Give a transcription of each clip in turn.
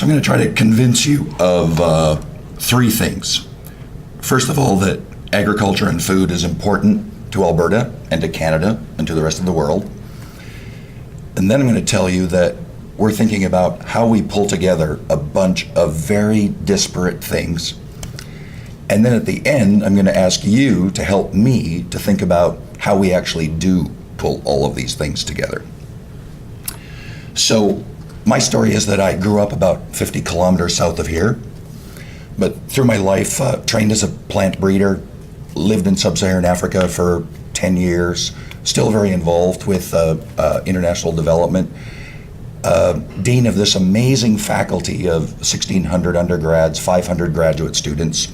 So I'm going to try to convince you of three things. First of all, that agriculture and food is important to Alberta and to Canada and to the rest of the world. And then I'm going to tell you that we're thinking about how we pull together a bunch of very disparate things. And then at the end, I'm going to ask you to help me to think about how we actually do pull all of these things together. So my story is that I grew up about 50 kilometers south of here, but through my life, trained as a plant breeder, lived in sub-Saharan Africa for 10 years, still very involved with international development. Dean of this amazing faculty of 1,600 undergrads, 500 graduate students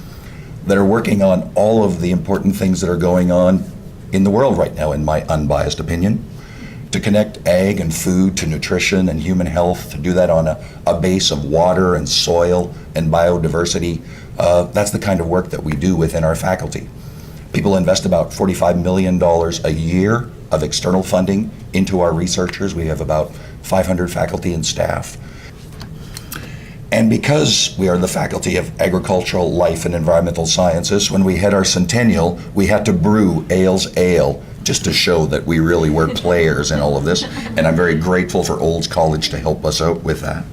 that are working on all of the important things that are going on in the world right now, in my unbiased opinion, to connect ag and food to nutrition and human health, to do that on a base of water and soil and biodiversity. That's the kind of work that we do within our faculty. People invest about $45 million a year of external funding into our researchers. We have about 500 faculty and staff. And because we are the Faculty of Agricultural, Life and Environmental Sciences, when we had our centennial, we had to brew Ailes Ale just to show that we really were players in all of this. And I'm very grateful for Olds College to help us out with that.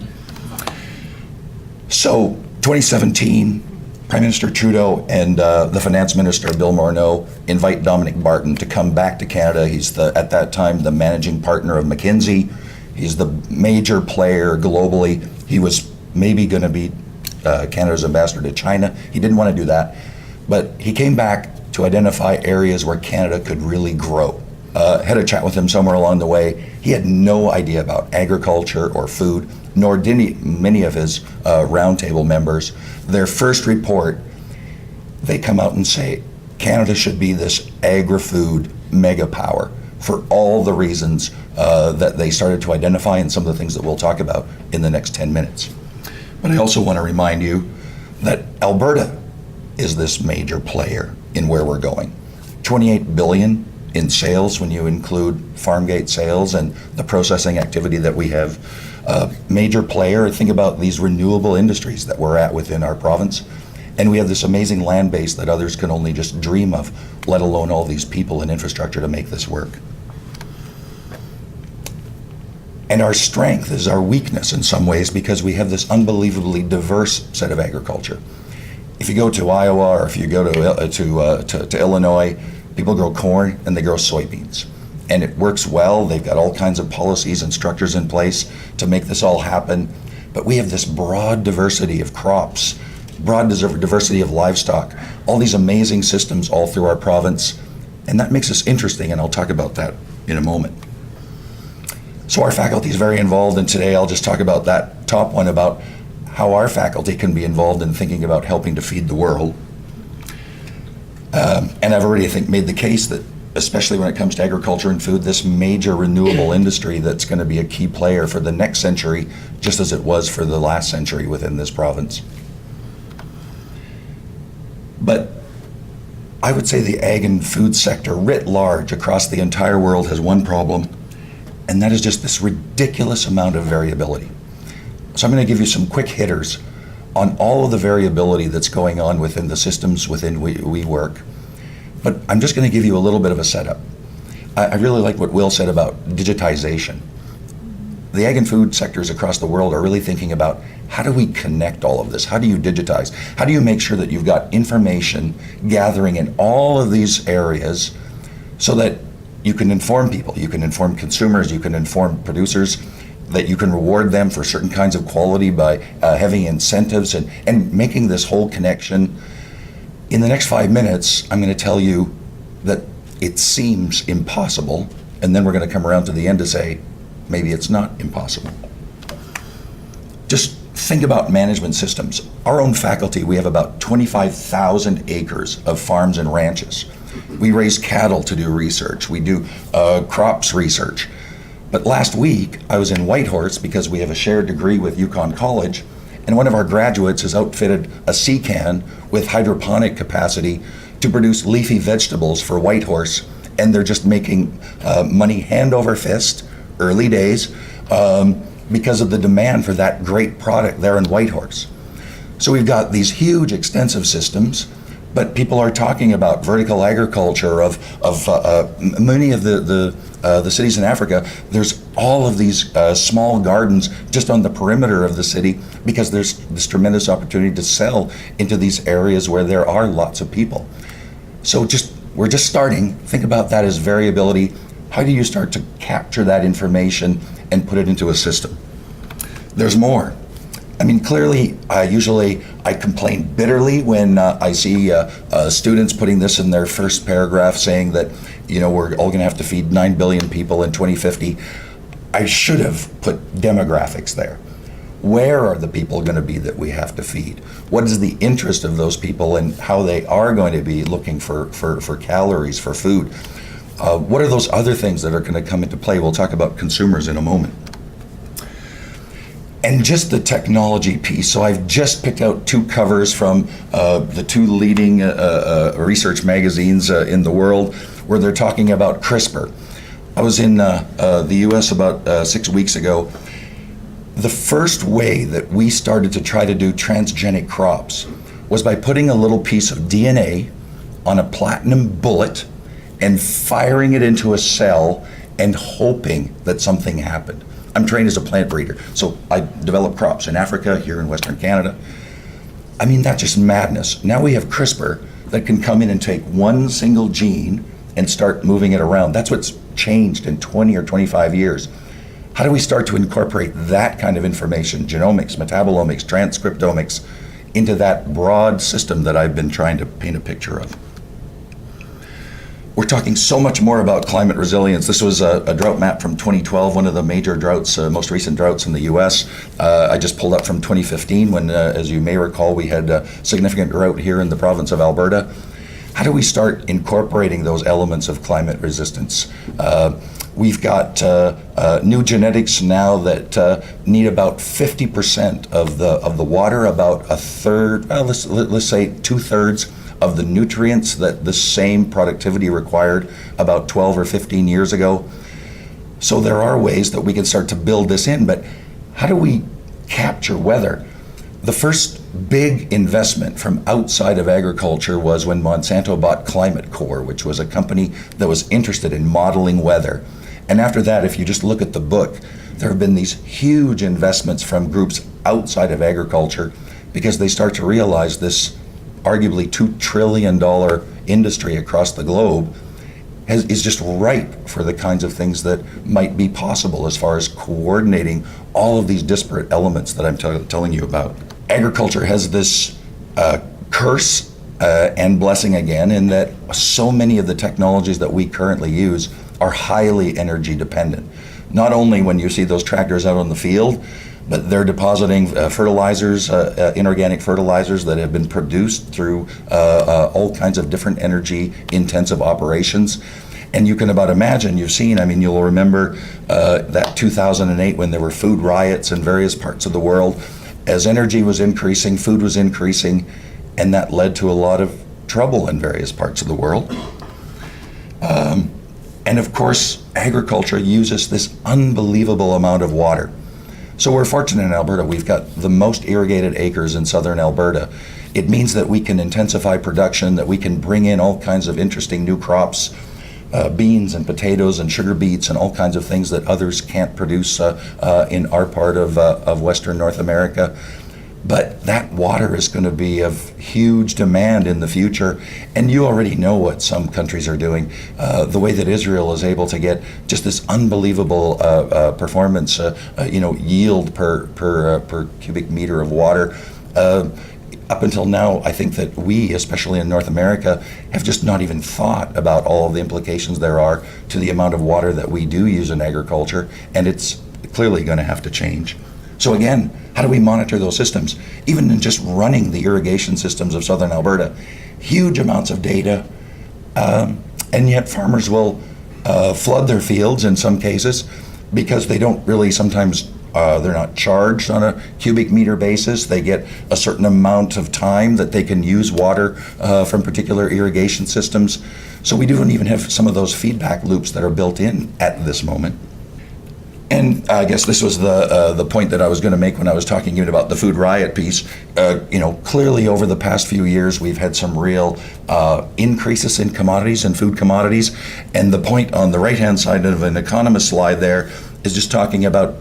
So 2017, Prime Minister Trudeau and the Finance Minister, Bill Morneau, invite Dominic Barton to come back to Canada. He's at that time the managing partner of McKinsey. He's the major player globally. He was maybe going to be Canada's ambassador to China. He didn't want to do that, but he came back to identify areas where Canada could really grow. Had a chat with him somewhere along the way. He had no idea about agriculture or food, nor did many of his roundtable members. Their first report, they come out and say, Canada should be this agri-food mega power for all the reasons that they started to identify and some of the things that we'll talk about in the next 10 minutes. But I also want to remind you that Alberta is this major player in where we're going. 28 billion in sales when you include farm gate sales and the processing activity that we have. Major player, think about these renewable industries that we're at within our province. And we have this amazing land base that others can only just dream of, let alone all these people and infrastructure to make this work. And our strength is our weakness in some ways because we have this unbelievably diverse set of agriculture. If you go to Iowa or if you go to Illinois, people grow corn and they grow soybeans. And it works well. They've got all kinds of policies and structures in place to make this all happen. But we have this broad diversity of crops, broad diversity of livestock, all these amazing systems all through our province. And that makes us interesting, and I'll talk about that in a moment. So our faculty is very involved, and today I'll just talk about that top one, about how our faculty can be involved in thinking about helping to feed the world. And I've already, I think, made the case that, especially when it comes to agriculture and food, this major renewable industry that's going to be a key player for the next century, just as it was for the last century within this province. But I would say the ag and food sector writ large across the entire world has one problem, and that is just this ridiculous amount of variability. So I'm going to give you some quick hitters on all of the variability that's going on within the systems within we work. But I'm just going to give you a little bit of a setup. I really like what Will said about digitization. The ag and food sectors across the world are really thinking about, how do we connect all of this? How do you digitize? How do you make sure that you've got information gathering in all of these areas so that you can inform people, you can inform consumers, you can inform producers, that you can reward them for certain kinds of quality by having incentives and making this whole connection. In the next 5 minutes, I'm going to tell you that it seems impossible, and then we're going to come around to the end to say, maybe it's not impossible. Just think about management systems. Our own faculty, we have about 25,000 acres of farms and ranches. We raise cattle to do research. We do crops research. But last week, I was in Whitehorse because we have a shared degree with Yukon College, and one of our graduates has outfitted a sea-can with hydroponic capacity to produce leafy vegetables for Whitehorse, and they're just making money hand over fist, early days. because of the demand for that great product there in Whitehorse. So we've got these huge extensive systems, but people are talking about vertical agriculture of many of the cities in Africa. There's all of these small gardens just on the perimeter of the city because there's this tremendous opportunity to sell into these areas where there are lots of people. So we're just starting. Think about that as variability. How do you start to capture that information and put it into a system? There's more. I mean, clearly, I complain bitterly when I see students putting this in their first paragraph saying that, we're all going to have to feed 9 billion people in 2050. I should have put demographics there. Where are the people going to be that we have to feed? What is the interest of those people and how they are going to be looking for calories, for food? What are those other things that are going to come into play? We'll talk about consumers in a moment. And just the technology piece. So I've just picked out 2 covers from the 2 leading research magazines in the world where they're talking about CRISPR. I was in the US about 6 weeks ago. The first way that we started to try to do transgenic crops was by putting a little piece of DNA on a platinum bullet and firing it into a cell and hoping that something happened. I'm trained as a plant breeder, so I develop crops in Africa, here in Western Canada. I mean, that's just madness. Now we have CRISPR that can come in and take one single gene and start moving it around. That's what's changed in 20 or 25 years. How do we start to incorporate that kind of information, genomics, metabolomics, transcriptomics, into that broad system that I've been trying to paint a picture of? We're talking so much more about climate resilience. This was a drought map from 2012, one of the major droughts, most recent droughts in the US. I just pulled up from 2015 when, as you may recall, we had a significant drought here in the province of Alberta. How do we start incorporating those elements of climate resistance? We've got new genetics now that need about 50% of the water, about a third, let's say 2/3 of the nutrients that the same productivity required about 12 or 15 years ago. So there are ways that we can start to build this in, but how do we capture weather? The first big investment from outside of agriculture was when Monsanto bought Climate Corps, which was a company that was interested in modeling weather. And after that, if you just look at the book, there have been these huge investments from groups outside of agriculture because they start to realize this arguably $2 trillion industry across the globe is just ripe for the kinds of things that might be possible as far as coordinating all of these disparate elements that I'm telling you about. Agriculture has this curse and blessing again in that so many of the technologies that we currently use are highly energy dependent. Not only when you see those tractors out on the field, but they're depositing fertilizers, inorganic fertilizers that have been produced through all kinds of different energy intensive operations. And you can about imagine, you'll remember that 2008 when there were food riots in various parts of the world. As energy was increasing, food was increasing, and that led to a lot of trouble in various parts of the world. And of course, agriculture uses this unbelievable amount of water. So we're fortunate in Alberta. We've got the most irrigated acres in southern Alberta. It means that we can intensify production, that we can bring in all kinds of interesting new crops, beans and potatoes and sugar beets and all kinds of things that others can't produce in our part of Western North America. But that water is going to be of huge demand in the future. And you already know what some countries are doing. The way that Israel is able to get just this unbelievable performance, yield per cubic meter of water. Up until now, I think that we, especially in North America, have just not even thought about all of the implications there are to the amount of water that we do use in agriculture. And it's clearly going to have to change. So again, how do we monitor those systems? Even in just running the irrigation systems of southern Alberta, huge amounts of data, and yet farmers will flood their fields in some cases because they don't really sometimes, they're not charged on a cubic meter basis. They get a certain amount of time that they can use water from particular irrigation systems. So we don't even have some of those feedback loops that are built in at this moment. And I guess this was the point that I was going to make when I was talking even about the food riot piece. Clearly over the past few years, we've had some real increases in commodities and food commodities. And the point on the right-hand side of an Economist slide there is just talking about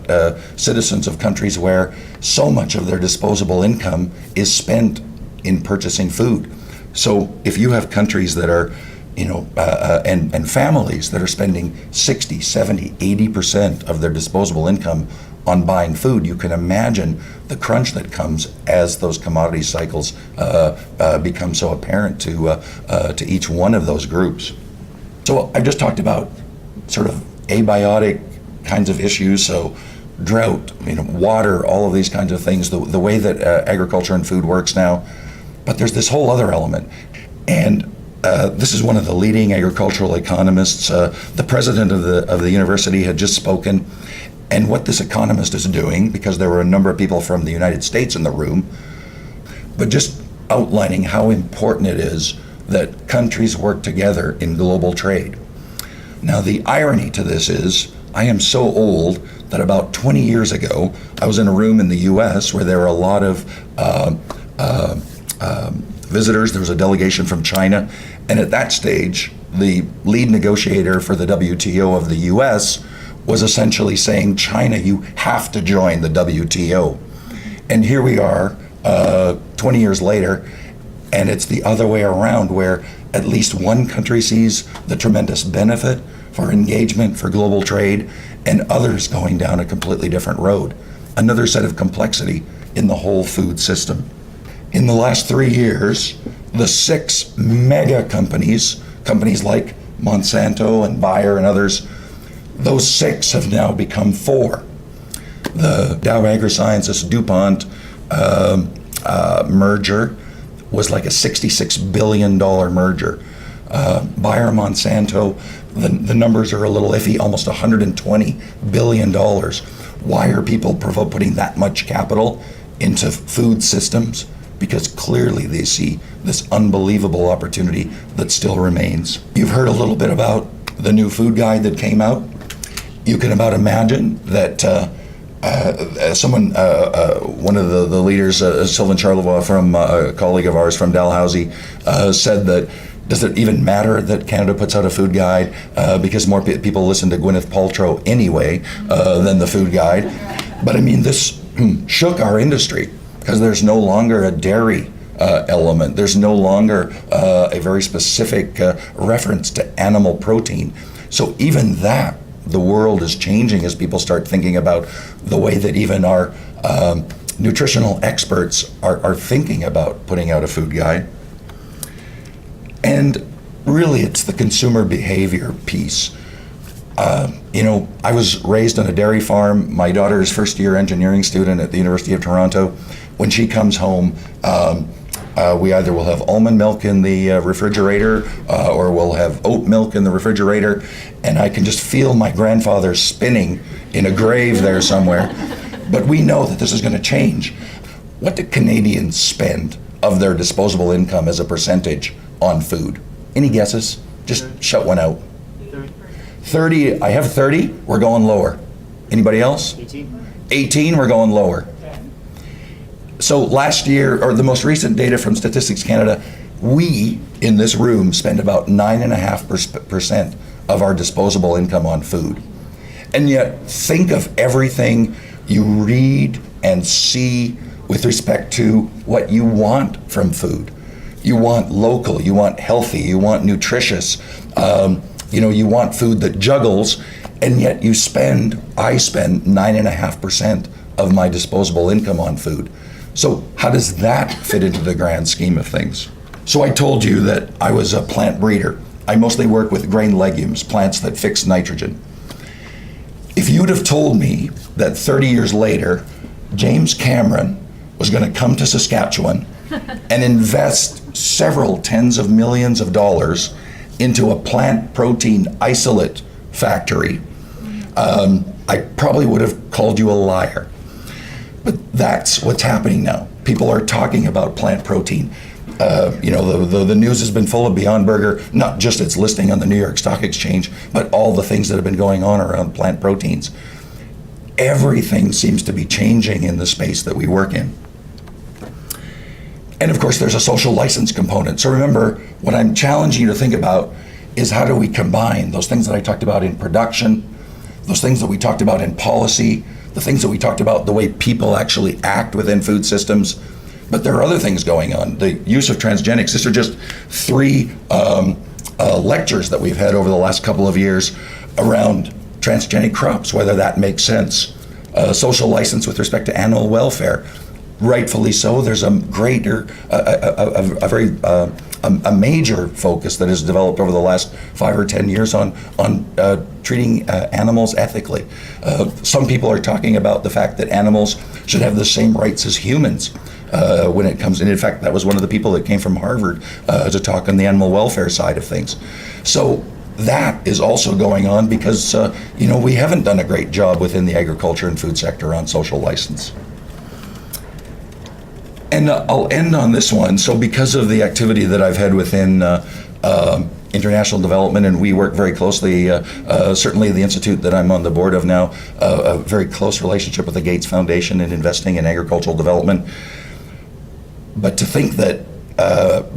citizens of countries where so much of their disposable income is spent in purchasing food. So if you have countries that are and families that are spending 60, 70, 80% of their disposable income on buying food, you can imagine the crunch that comes as those commodity cycles become so apparent to each one of those groups. So I've just talked about sort of abiotic kinds of issues, so drought, water, all of these kinds of things, the way that agriculture and food works now. But there's this whole other element. And this is one of the leading agricultural economists. The president of the university had just spoken, and what this economist is doing, because there were a number of people from the United States in the room, but just outlining how important it is that countries work together in global trade. Now, the irony to this is, I am so old that about 20 years ago, I was in a room in the US where there were a lot of visitors. There was a delegation from China, and at that stage, the lead negotiator for the WTO of the US was essentially saying, China, you have to join the WTO. And here we are, 20 years later, and it's the other way around, where at least one country sees the tremendous benefit for engagement, for global trade, and others going down a completely different road. Another set of complexity in the whole food system. In the last 3 years, the 6 mega companies like Monsanto and Bayer and others, those 6 have now become 4. The Dow AgroSciences DuPont merger was like a $66 billion merger. Bayer Monsanto, the numbers are a little iffy, almost $120 billion. Why are people putting that much capital into food systems? Because clearly they see this unbelievable opportunity that still remains. You've heard a little bit about the new food guide that came out. You can about imagine that one of the leaders, Sylvain Charlevoix, from a colleague of ours from Dalhousie, said that, does it even matter that Canada puts out a food guide because more people listen to Gwyneth Paltrow anyway than the food guide? But I mean, this shook our industry, because there's no longer a dairy element. There's no longer a very specific reference to animal protein. So even that, the world is changing as people start thinking about the way that even our nutritional experts are thinking about putting out a food guide. And really, it's the consumer behavior piece. I was raised on a dairy farm. My daughter is first-year engineering student at the University of Toronto. When she comes home, we either will have almond milk in the refrigerator or we'll have oat milk in the refrigerator, and I can just feel my grandfather spinning in a grave there somewhere. But we know that this is going to change. What do Canadians spend of their disposable income as a percentage on food? Any guesses? Just shout one out. 30. I have 30. We're going lower. Anybody else? 18. 18. We're going lower. So last year, or the most recent data from Statistics Canada, we in this room spend about 9.5% of our disposable income on food. And yet, think of everything you read and see with respect to what you want from food. You want local, you want healthy, you want nutritious, you want food that juggles, and yet I spend 9.5% of my disposable income on food. So how does that fit into the grand scheme of things? So I told you that I was a plant breeder. I mostly work with grain legumes, plants that fix nitrogen. If you'd have told me that 30 years later, James Cameron was going to come to Saskatchewan and invest several tens of millions of dollars into a plant protein isolate factory, I probably would have called you a liar. But that's what's happening now. People are talking about plant protein. The news has been full of Beyond Burger, not just its listing on the New York Stock Exchange, but all the things that have been going on around plant proteins. everything seems to be changing in the space that we work in. And of course, there's a social license component. So remember, what I'm challenging you to think about is how do we combine those things that I talked about in production, those things that we talked about in policy, the things that we talked about, the way people actually act within food systems. But there are other things going on. The use of transgenics, these are just 3 lectures that we've had over the last couple of years around transgenic crops, whether that makes sense. Social license with respect to animal welfare. Rightfully so, there's a greater, a major focus that has developed over the last 5 or 10 years on treating animals ethically. Some people are talking about the fact that animals should have the same rights as humans when it comes, and in fact, that was one of the people that came from Harvard to talk on the animal welfare side of things. So that is also going on because, we haven't done a great job within the agriculture and food sector on social license. And I'll end on this one. So because of the activity that I've had within international development, and we work very closely, certainly the institute that I'm on the board of now, a very close relationship with the Gates Foundation in investing in agricultural development. But to think that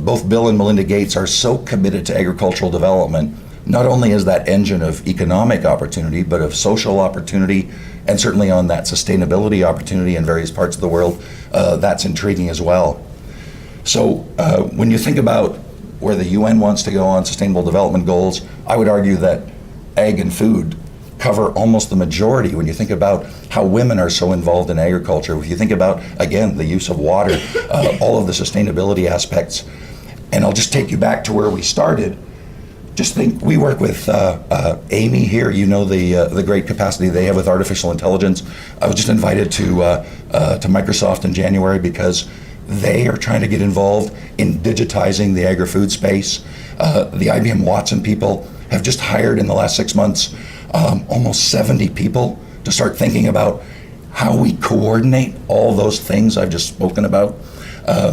both Bill and Melinda Gates are so committed to agricultural development, not only is that engine of economic opportunity, but of social opportunity, and certainly on that sustainability opportunity in various parts of the world, that's intriguing as well. So when you think about where the UN wants to go on sustainable development goals, I would argue that ag and food cover almost the majority when you think about how women are so involved in agriculture. If you think about, again, the use of water, all of the sustainability aspects. And I'll just take you back to where we started. Just think, we work with Amy here, the great capacity they have with artificial intelligence. I was just invited to Microsoft in January because they are trying to get involved in digitizing the agri-food space. The IBM Watson people have just hired in the last 6 months almost 70 people to start thinking about how we coordinate all those things I've just spoken about,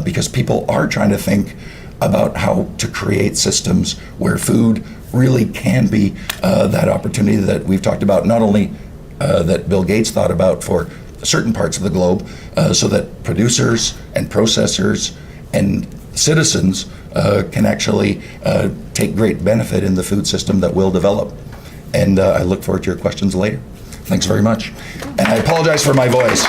because people are trying to think about how to create systems where food really can be that opportunity that we've talked about, not only that Bill Gates thought about for certain parts of the globe, so that producers and processors and citizens can actually take great benefit in the food system that we'll develop. And I look forward to your questions later. Thanks very much. And I apologize for my voice.